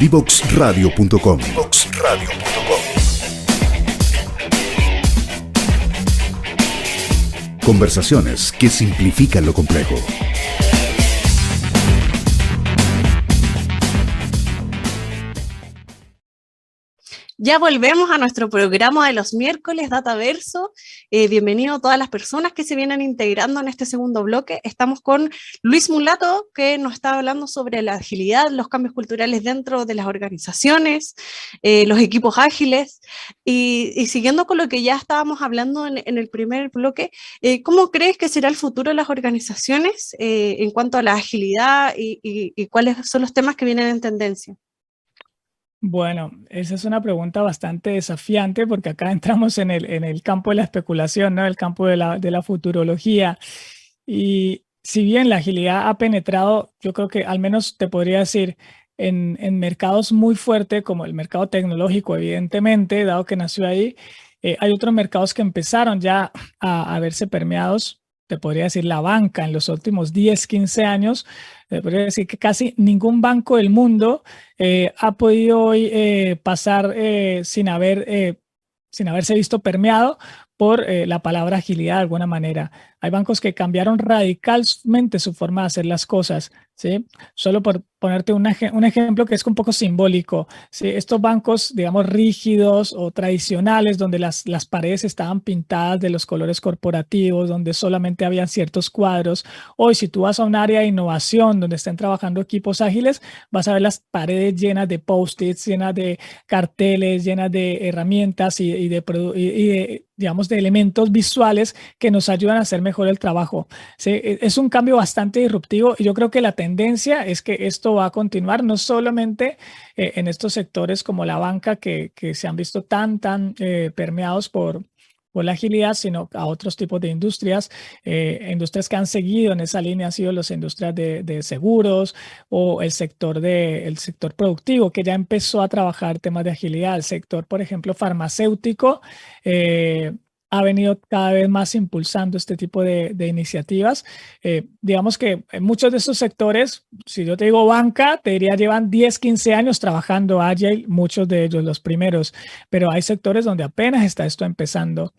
Divoxradio.com. Conversaciones que simplifican lo complejo. Ya volvemos a nuestro programa de los miércoles, Dataverso. Bienvenido a todas las personas que se vienen integrando en este segundo bloque. Estamos con Luis Mulato, que nos está hablando sobre la agilidad, los cambios culturales dentro de las organizaciones, los equipos ágiles. Y siguiendo con lo que ya estábamos hablando en el primer bloque, ¿cómo crees que será el futuro de las organizaciones en cuanto a la agilidad y cuáles son los temas que vienen en tendencia? Bueno, esa es una pregunta bastante desafiante porque acá entramos en el campo de la especulación, ¿no? El campo de la futurología. Y si bien la agilidad ha penetrado, yo creo que al menos te podría decir, en mercados muy fuertes como el mercado tecnológico, evidentemente, dado que nació ahí, hay otros mercados que empezaron ya a verse permeados. Te podría decir la banca en los últimos 10, 15 años. Te podría decir que casi ningún banco del mundo ha podido hoy pasar sin haberse visto permeado por la palabra agilidad de alguna manera. Hay bancos que cambiaron radicalmente su forma de hacer las cosas, ¿sí? Solo por ponerte un ejemplo que es un poco simbólico, ¿sí? Estos bancos, digamos, rígidos o tradicionales, donde las paredes estaban pintadas de los colores corporativos, donde solamente habían ciertos cuadros. Hoy, si tú vas a un área de innovación donde estén trabajando equipos ágiles, vas a ver las paredes llenas de post-its, llenas de carteles, llenas de herramientas y de digamos, de elementos visuales que nos ayudan a hacer mejor el trabajo. Sí, es un cambio bastante disruptivo y yo creo que la tendencia es que esto va a continuar no solamente en estos sectores como la banca que se han visto tan permeados por la agilidad, sino a otros tipos de industrias. Industrias que han seguido en esa línea han sido las industrias de seguros o el sector productivo, que ya empezó a trabajar temas de agilidad. El sector, por ejemplo, farmacéutico, ha venido cada vez más impulsando este tipo de iniciativas. Digamos que en muchos de estos sectores, si yo te digo banca, te diría llevan 10, 15 años trabajando Agile, muchos de ellos los primeros, pero hay sectores donde apenas está esto empezando.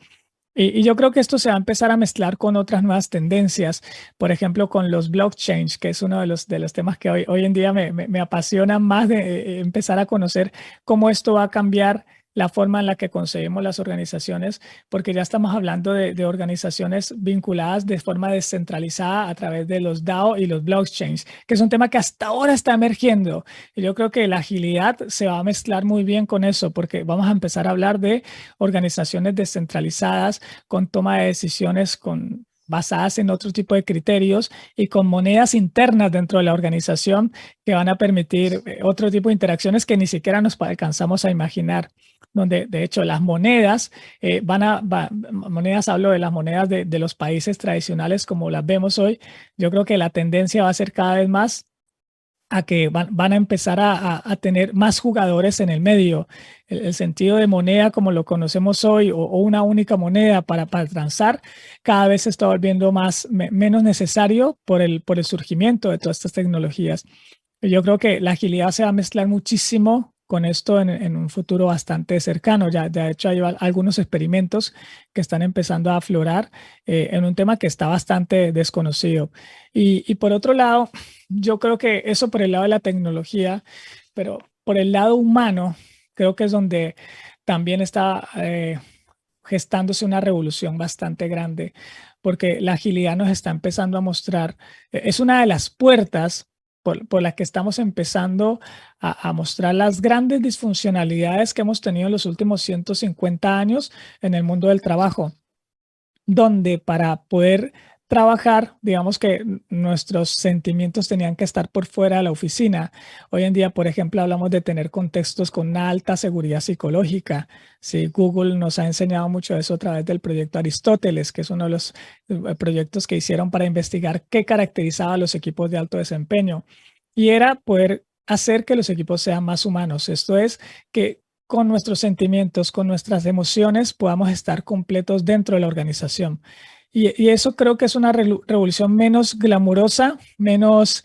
Y yo creo que esto se va a empezar a mezclar con otras nuevas tendencias, por ejemplo, con los blockchains, que es uno de los temas que hoy en día me apasiona más de empezar a conocer cómo esto va a cambiar la forma en la que concebimos las organizaciones, porque ya estamos hablando de organizaciones vinculadas de forma descentralizada a través de los DAO y los blockchains, que es un tema que hasta ahora está emergiendo. Y yo creo que la agilidad se va a mezclar muy bien con eso, porque vamos a empezar a hablar de organizaciones descentralizadas con toma de decisiones basadas en otro tipo de criterios y con monedas internas dentro de la organización que van a permitir otro tipo de interacciones que ni siquiera nos alcanzamos a imaginar, donde de hecho las monedas monedas, hablo de las monedas de los países tradicionales como las vemos hoy. Yo creo que la tendencia va a ser cada vez más a que van a empezar a tener más jugadores en el medio. El sentido de moneda como lo conocemos hoy o una única moneda para transar cada vez se está volviendo menos necesario por el surgimiento de todas estas tecnologías. Yo creo que la agilidad se va a mezclar muchísimo con esto en un futuro bastante cercano. Ya de hecho hay algunos experimentos que están empezando a aflorar en un tema que está bastante desconocido. Y por otro lado, yo creo que eso por el lado de la tecnología, pero por el lado humano, creo que es donde también está gestándose una revolución bastante grande, porque la agilidad nos está empezando a mostrar, es una de las puertas por la que estamos empezando a mostrar las grandes disfuncionalidades que hemos tenido en los últimos 150 años en el mundo del trabajo, donde para poder trabajar, digamos que nuestros sentimientos tenían que estar por fuera de la oficina. Hoy en día, por ejemplo, hablamos de tener contextos con una alta seguridad psicológica. Sí, Google nos ha enseñado mucho de eso a través del proyecto Aristóteles, que es uno de los proyectos que hicieron para investigar qué caracterizaba a los equipos de alto desempeño. Y era poder hacer que los equipos sean más humanos. Esto es que con nuestros sentimientos, con nuestras emociones, podamos estar completos dentro de la organización. Y eso creo que es una revolución menos glamurosa, menos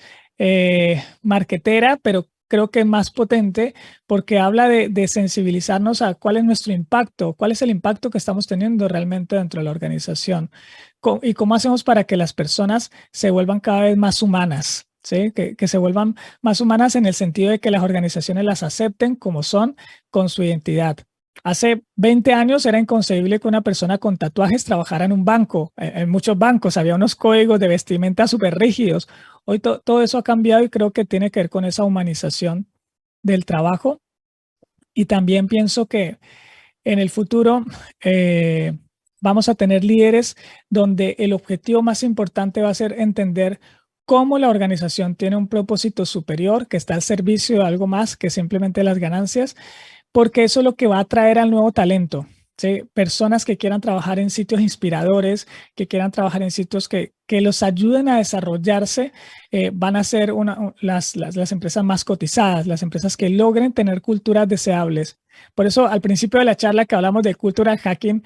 marketera, pero creo que es más potente porque habla de sensibilizarnos a cuál es nuestro impacto, cuál es el impacto que estamos teniendo realmente dentro de la organización y cómo hacemos para que las personas se vuelvan cada vez más humanas. ¿Sí? Que se vuelvan más humanas en el sentido de que las organizaciones las acepten como son, con su identidad. Hace 20 años era inconcebible que una persona con tatuajes trabajara en un banco. En muchos bancos había unos códigos de vestimenta súper rígidos. Hoy todo eso ha cambiado y creo que tiene que ver con esa humanización del trabajo. Y también pienso que en el futuro vamos a tener líderes donde el objetivo más importante va a ser entender cómo la organización tiene un propósito superior que está al servicio de algo más que simplemente las ganancias, porque eso es lo que va a atraer al nuevo talento. ¿Sí? Personas que quieran trabajar en sitios inspiradores, que quieran trabajar en sitios que los ayuden a desarrollarse, van a ser las empresas más cotizadas, las empresas que logren tener culturas deseables. Por eso, al principio de la charla que hablamos de cultural hacking,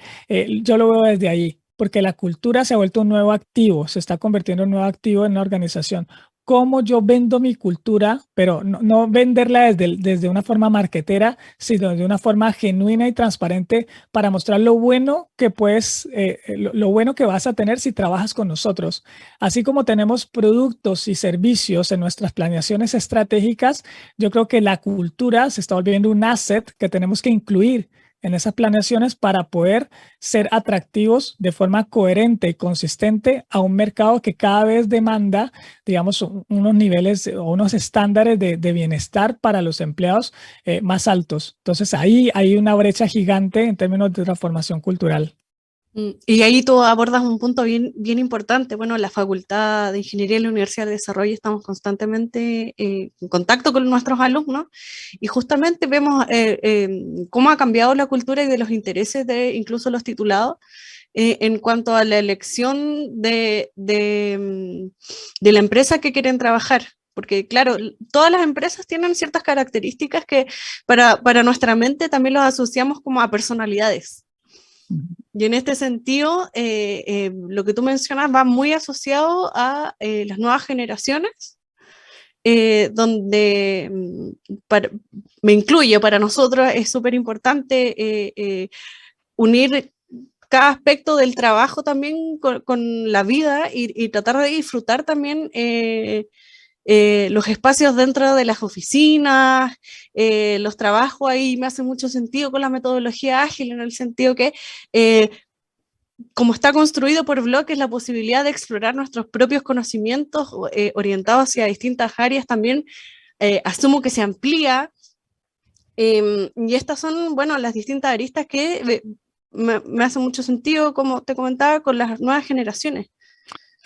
yo lo veo desde ahí, porque la cultura se ha vuelto un nuevo activo, se está convirtiendo en un nuevo activo en la organización. Cómo yo vendo mi cultura, pero no venderla desde una forma marketera, sino de una forma genuina y transparente para mostrar lo bueno que puedes, lo bueno que vas a tener si trabajas con nosotros. Así como tenemos productos y servicios en nuestras planeaciones estratégicas, yo creo que la cultura se está volviendo un asset que tenemos que incluir en esas planeaciones para poder ser atractivos de forma coherente y consistente a un mercado que cada vez demanda, digamos, unos niveles o unos estándares de bienestar para los empleados más altos. Entonces, ahí hay una brecha gigante en términos de transformación cultural. Y ahí tú abordas un punto bien importante. Bueno, la Facultad de Ingeniería de la Universidad de Desarrollo estamos constantemente en contacto con nuestros alumnos y justamente vemos cómo ha cambiado la cultura y de los intereses de incluso los titulados en cuanto a la elección de la empresa que quieren trabajar. Porque claro, todas las empresas tienen ciertas características que para nuestra mente también los asociamos como a personalidades. Y en este sentido, lo que tú mencionas va muy asociado a las nuevas generaciones, donde me incluyo, para nosotros es súper importante unir cada aspecto del trabajo también con la vida y tratar de disfrutar también los espacios dentro de las oficinas, los trabajos, ahí me hace mucho sentido con la metodología ágil, en el sentido que como está construido por bloques, la posibilidad de explorar nuestros propios conocimientos orientados hacia distintas áreas también asumo que se amplía, y estas son, bueno, las distintas aristas que me hace mucho sentido, como te comentaba, con las nuevas generaciones.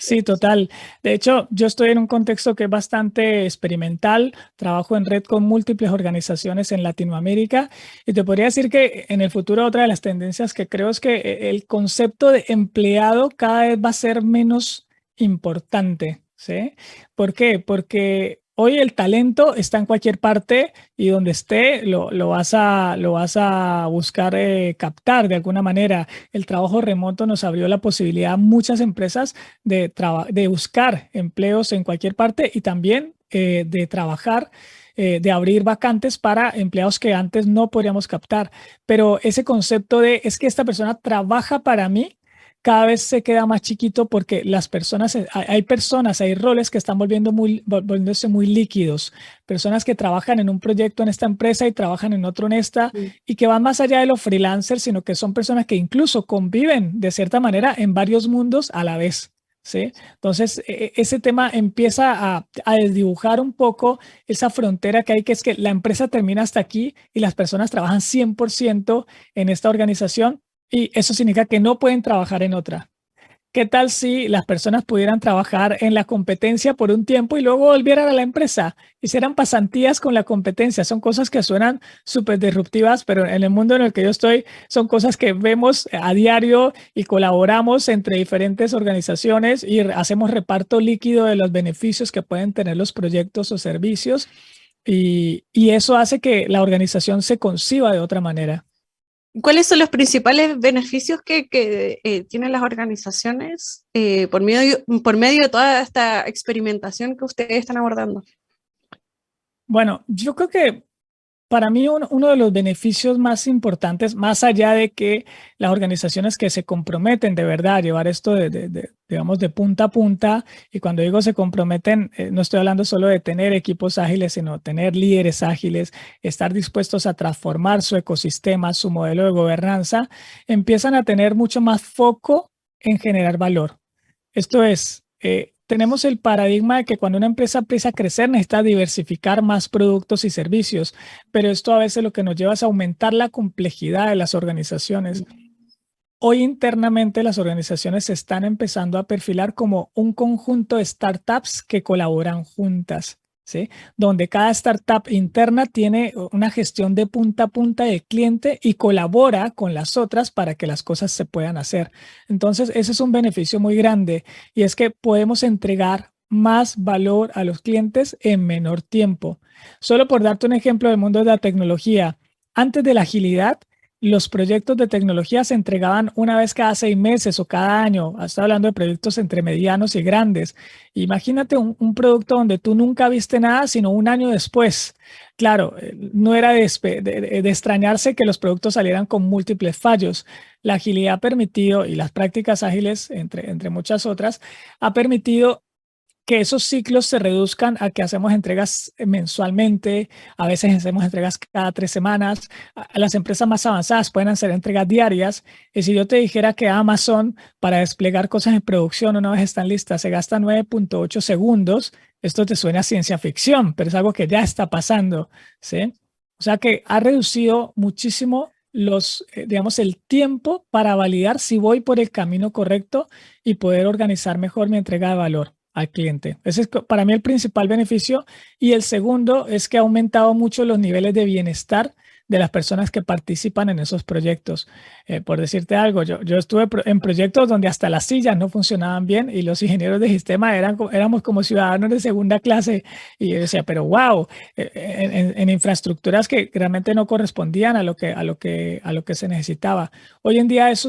Sí, total. De hecho, yo estoy en un contexto que es bastante experimental. Trabajo en red con múltiples organizaciones en Latinoamérica y te podría decir que en el futuro otra de las tendencias que creo es que el concepto de empleado cada vez va a ser menos importante, ¿sí? ¿Por qué? Porque hoy el talento está en cualquier parte y donde esté lo vas a buscar captar de alguna manera. El trabajo remoto nos abrió la posibilidad a muchas empresas de buscar empleos en cualquier parte y también de trabajar, de abrir vacantes para empleados que antes no podríamos captar. Pero ese concepto de es que esta persona trabaja para mí cada vez se queda más chiquito porque las personas, hay roles que están volviéndose muy líquidos, personas que trabajan en un proyecto en esta empresa y trabajan en otro en esta, y que van más allá de los freelancers, sino que son personas que incluso conviven de cierta manera en varios mundos a la vez. ¿Sí? Entonces, ese tema empieza a desdibujar un poco esa frontera que hay, que es que la empresa termina hasta aquí y las personas trabajan 100% en esta organización. Y eso significa que no pueden trabajar en otra. ¿Qué tal si las personas pudieran trabajar en la competencia por un tiempo y luego volvieran a la empresa? Hicieran pasantías con la competencia. Son cosas que suenan súper disruptivas, pero en el mundo en el que yo estoy son cosas que vemos a diario y colaboramos entre diferentes organizaciones y hacemos reparto líquido de los beneficios que pueden tener los proyectos o servicios. Y eso hace que la organización se conciba de otra manera. ¿Cuáles son los principales beneficios que tienen las organizaciones por medio de toda esta experimentación que ustedes están abordando? Bueno, yo creo que para mí uno de los beneficios más importantes, más allá de que las organizaciones que se comprometen de verdad a llevar esto digamos, de punta a punta, y cuando digo se comprometen, no estoy hablando solo de tener equipos ágiles, sino tener líderes ágiles, estar dispuestos a transformar su ecosistema, su modelo de gobernanza, empiezan a tener mucho más foco en generar valor. Esto es, tenemos el paradigma de que cuando una empresa empieza a crecer necesita diversificar más productos y servicios, pero esto a veces lo que nos lleva es a aumentar la complejidad de las organizaciones. Hoy internamente las organizaciones se están empezando a perfilar como un conjunto de startups que colaboran juntas, ¿sí? Donde cada startup interna tiene una gestión de punta a punta del cliente y colabora con las otras para que las cosas se puedan hacer. Entonces, ese es un beneficio muy grande y es que podemos entregar más valor a los clientes en menor tiempo. Solo por darte un ejemplo del mundo de la tecnología, antes de la agilidad, los proyectos de tecnología se entregaban una vez cada 6 meses o cada año. Estoy hablando de proyectos entre medianos y grandes. Imagínate un producto donde tú nunca viste nada, sino un año después. Claro, no era de extrañarse que los productos salieran con múltiples fallos. La agilidad ha permitido, y las prácticas ágiles, entre muchas otras, ha permitido que esos ciclos se reduzcan a que hacemos entregas mensualmente, a veces hacemos entregas cada 3 semanas. Las empresas más avanzadas pueden hacer entregas diarias. Y si yo te dijera que Amazon, para desplegar cosas en producción una vez están listas, se gasta 9.8 segundos, esto te suena a ciencia ficción, pero es algo que ya está pasando, ¿sí? O sea que ha reducido muchísimo digamos, el tiempo para validar si voy por el camino correcto y poder organizar mejor mi entrega de valor al cliente. Ese es para mí el principal beneficio. Y el segundo es que ha aumentado mucho los niveles de bienestar de las personas que participan en esos proyectos. Por decirte algo, yo estuve en proyectos donde hasta las sillas no funcionaban bien y los ingenieros de sistema éramos como ciudadanos de segunda clase. Y yo decía, pero wow, en infraestructuras que realmente no correspondían a lo que se necesitaba. Hoy en día eso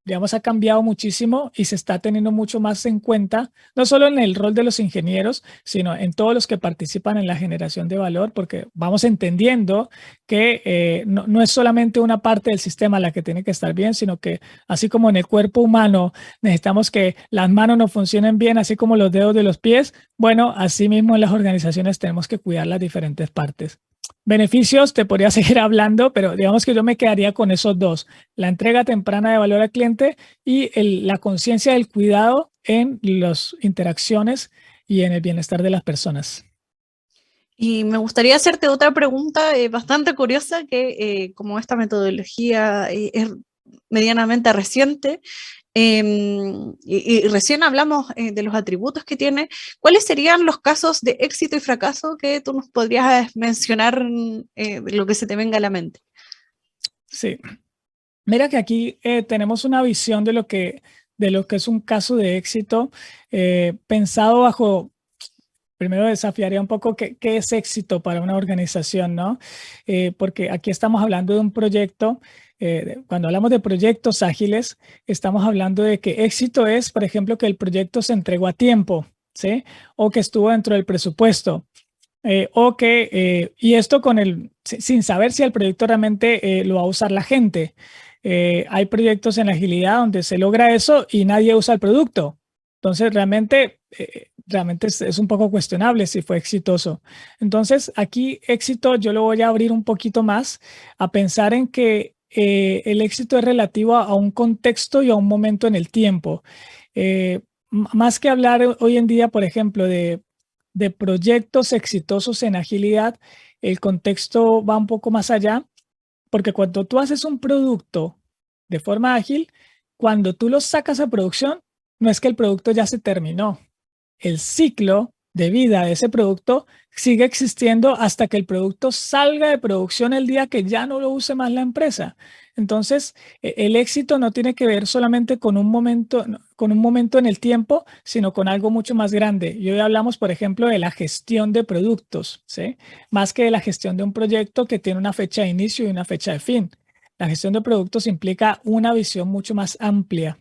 digamos, ha cambiado muchísimo y se está teniendo mucho más en cuenta, no solo en el rol de los ingenieros, sino en todos los que participan en la generación de valor, porque vamos entendiendo que no es solamente una parte del sistema la que tiene que estar bien, sino que así como en el cuerpo humano necesitamos que las manos nos funcionen bien, así como los dedos de los pies, bueno, así mismo en las organizaciones tenemos que cuidar las diferentes partes. Beneficios, te podría seguir hablando, pero digamos que yo me quedaría con esos dos: la entrega temprana de valor al cliente y la conciencia del cuidado en las interacciones y en el bienestar de las personas. Y me gustaría hacerte otra pregunta bastante curiosa, que como esta metodología es medianamente reciente, y recién hablamos de los atributos que tiene, ¿cuáles serían los casos de éxito y fracaso que tú nos podrías mencionar, de lo que se te venga a la mente? Sí, mira que aquí tenemos una visión de lo que es un caso de éxito, pensado bajo. Primero desafiaría un poco qué es éxito para una organización, ¿no? Porque aquí estamos hablando de un proyecto. Cuando hablamos de proyectos ágiles, estamos hablando de que éxito es, por ejemplo, que el proyecto se entregó a tiempo, ¿sí? O que estuvo dentro del presupuesto. Y esto sin saber si el proyecto realmente lo va a usar la gente. Hay proyectos en la agilidad donde se logra eso y nadie usa el producto. Entonces, realmente es un poco cuestionable si fue exitoso. Entonces, aquí éxito yo lo voy a abrir un poquito más a pensar en que el éxito es relativo a un contexto y a un momento en el tiempo. Más que hablar hoy en día, por ejemplo, de proyectos exitosos en agilidad, el contexto va un poco más allá, porque cuando tú haces un producto de forma ágil, cuando tú lo sacas a producción, no es que el producto ya se terminó. El ciclo de vida de ese producto sigue existiendo hasta que el producto salga de producción el día que ya no lo use más la empresa. Entonces, el éxito no tiene que ver solamente con un momento en el tiempo, sino con algo mucho más grande. Y hoy hablamos, por ejemplo, de la gestión de productos, ¿sí? Más que de la gestión de un proyecto que tiene una fecha de inicio y una fecha de fin. La gestión de productos implica una visión mucho más amplia.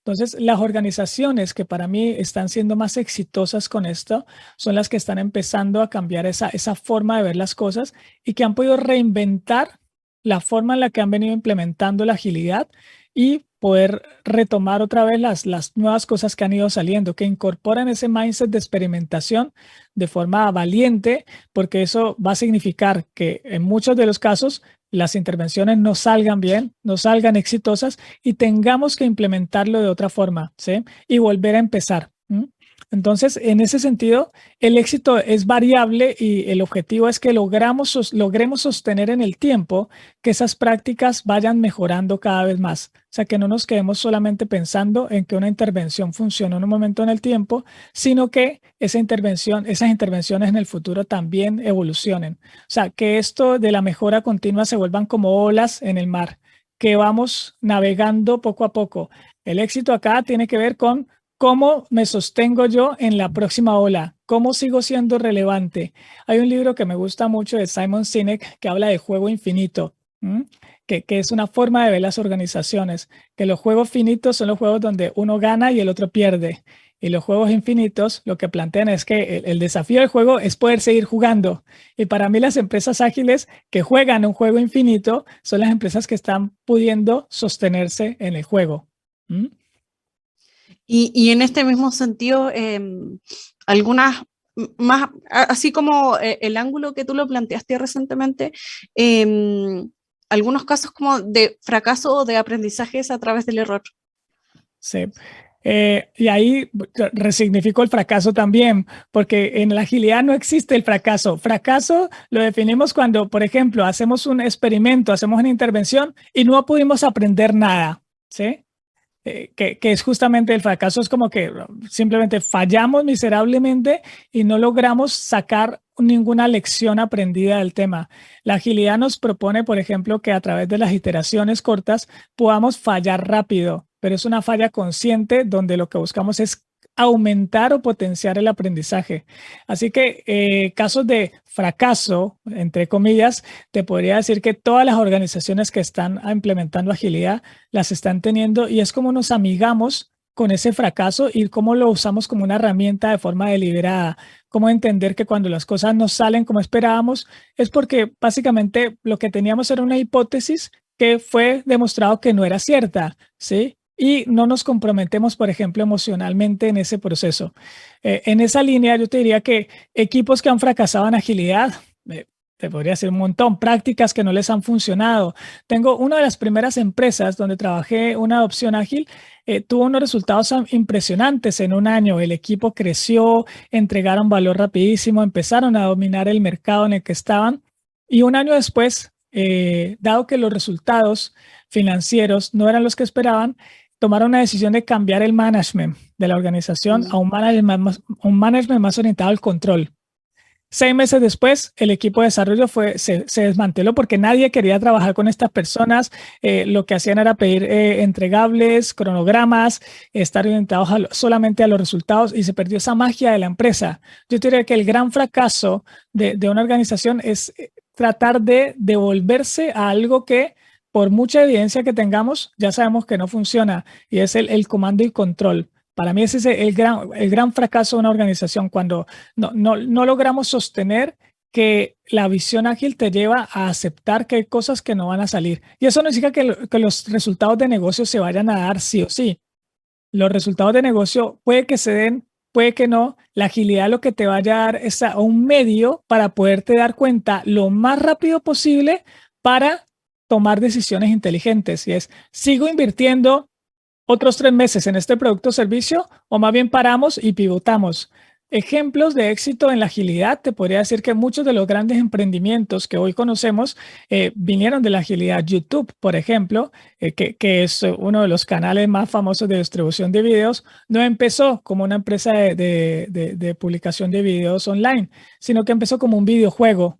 Entonces, las organizaciones que para mí están siendo más exitosas con esto son las que están empezando a cambiar esa forma de ver las cosas y que han podido reinventar la forma en la que han venido implementando la agilidad y poder retomar otra vez las nuevas cosas que han ido saliendo, que incorporan ese mindset de experimentación de forma valiente, porque eso va a significar que en muchos de los casos las intervenciones no salgan bien, no salgan exitosas y tengamos que implementarlo de otra forma, ¿sí? Y volver a empezar. Entonces, en ese sentido, el éxito es variable y el objetivo es que logremos sostener en el tiempo que esas prácticas vayan mejorando cada vez más. O sea, que no nos quedemos solamente pensando en que una intervención funcionó en un momento en el tiempo, sino que esas intervenciones en el futuro también evolucionen. O sea, que esto de la mejora continua se vuelvan como olas en el mar, que vamos navegando poco a poco. El éxito acá tiene que ver con ¿cómo me sostengo yo en la próxima ola? ¿Cómo sigo siendo relevante? Hay un libro que me gusta mucho de Simon Sinek que habla de juego infinito, que es una forma de ver las organizaciones, que los juegos finitos son los juegos donde uno gana y el otro pierde. Y los juegos infinitos lo que plantean es que el desafío del juego es poder seguir jugando. Y para mí las empresas ágiles que juegan un juego infinito son las empresas que están pudiendo sostenerse en el juego. Y en este mismo sentido, algunas más, así como el ángulo que tú lo planteaste recientemente, algunos casos como de fracaso o de aprendizajes a través del error. Sí. Y ahí resignifico el fracaso también, porque en la agilidad no existe el fracaso. Fracaso lo definimos cuando, por ejemplo, hacemos un experimento, hacemos una intervención y no pudimos aprender nada, ¿sí? Que es justamente el fracaso, es como que simplemente fallamos miserablemente y no logramos sacar ninguna lección aprendida del tema. La agilidad nos propone, por ejemplo, que a través de las iteraciones cortas podamos fallar rápido, pero es una falla consciente donde lo que buscamos es aumentar o potenciar el aprendizaje. Así que casos de fracaso, entre comillas, te podría decir que todas las organizaciones que están implementando agilidad las están teniendo y es como nos amigamos con ese fracaso y cómo lo usamos como una herramienta de forma deliberada. Cómo entender que cuando las cosas no salen como esperábamos es porque básicamente lo que teníamos era una hipótesis que fue demostrado que no era cierta, ¿sí? Y no nos comprometemos, por ejemplo, emocionalmente en ese proceso. En esa línea, yo te diría que equipos que han fracasado en agilidad, te podría decir un montón, prácticas que no les han funcionado. Tengo una de las primeras empresas donde trabajé una adopción ágil, tuvo unos resultados impresionantes en un año. El equipo creció, entregaron valor rapidísimo, empezaron a dominar el mercado en el que estaban y un año después, dado que los resultados financieros no eran los que esperaban, tomaron una decisión de cambiar el management de la organización a un management más orientado al control. 6 meses después, el equipo de desarrollo se desmanteló porque nadie quería trabajar con estas personas. Lo que hacían era pedir entregables, cronogramas, estar orientados solamente a los resultados y se perdió esa magia de la empresa. Yo diría que el gran fracaso de una organización es tratar de devolverse a algo que por mucha evidencia que tengamos, ya sabemos que no funciona y es el comando y control. Para mí ese es el gran fracaso de una organización cuando no logramos sostener que la visión ágil te lleva a aceptar que hay cosas que no van a salir. Y eso no significa que los resultados de negocio se vayan a dar sí o sí. Los resultados de negocio puede que se den, puede que no. La agilidad lo que te vaya a dar es un medio para poderte dar cuenta lo más rápido posible para tomar decisiones inteligentes. Y es, ¿sigo invirtiendo otros 3 meses en este producto o servicio o más bien paramos y pivotamos? Ejemplos de éxito en la agilidad, te podría decir que muchos de los grandes emprendimientos que hoy conocemos vinieron de la agilidad. YouTube, por ejemplo, que es uno de los canales más famosos de distribución de videos, no empezó como una empresa de publicación de videos online, sino que empezó como un videojuego.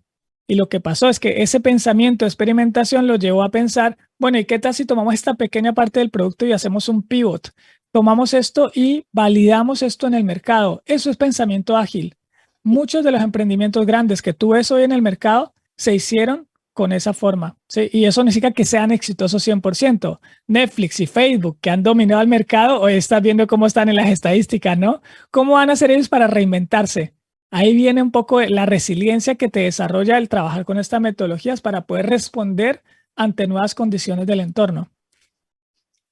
Y lo que pasó es que ese pensamiento de experimentación lo llevó a pensar, bueno, ¿y qué tal si tomamos esta pequeña parte del producto y hacemos un pivot? Tomamos esto y validamos esto en el mercado. Eso es pensamiento ágil. Muchos de los emprendimientos grandes que tú ves hoy en el mercado se hicieron con esa forma, ¿sí? Y eso no significa que sean exitosos 100%. Netflix y Facebook, que han dominado el mercado, hoy estás viendo cómo están en las estadísticas, ¿no? ¿Cómo van a hacer ellos para reinventarse? Ahí viene un poco la resiliencia que te desarrolla el trabajar con estas metodologías para poder responder ante nuevas condiciones del entorno.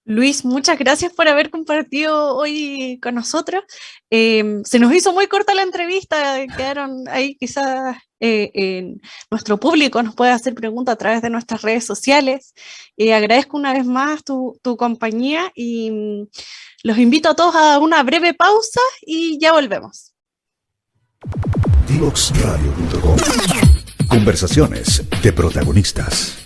Luis, muchas gracias por haber compartido hoy con nosotros. Se nos hizo muy corta la entrevista, quedaron ahí quizás nuestro público nos puede hacer preguntas a través de nuestras redes sociales. Agradezco una vez más tu compañía y los invito a todos a una breve pausa y ya volvemos. Divoxradio.com. Conversaciones de protagonistas.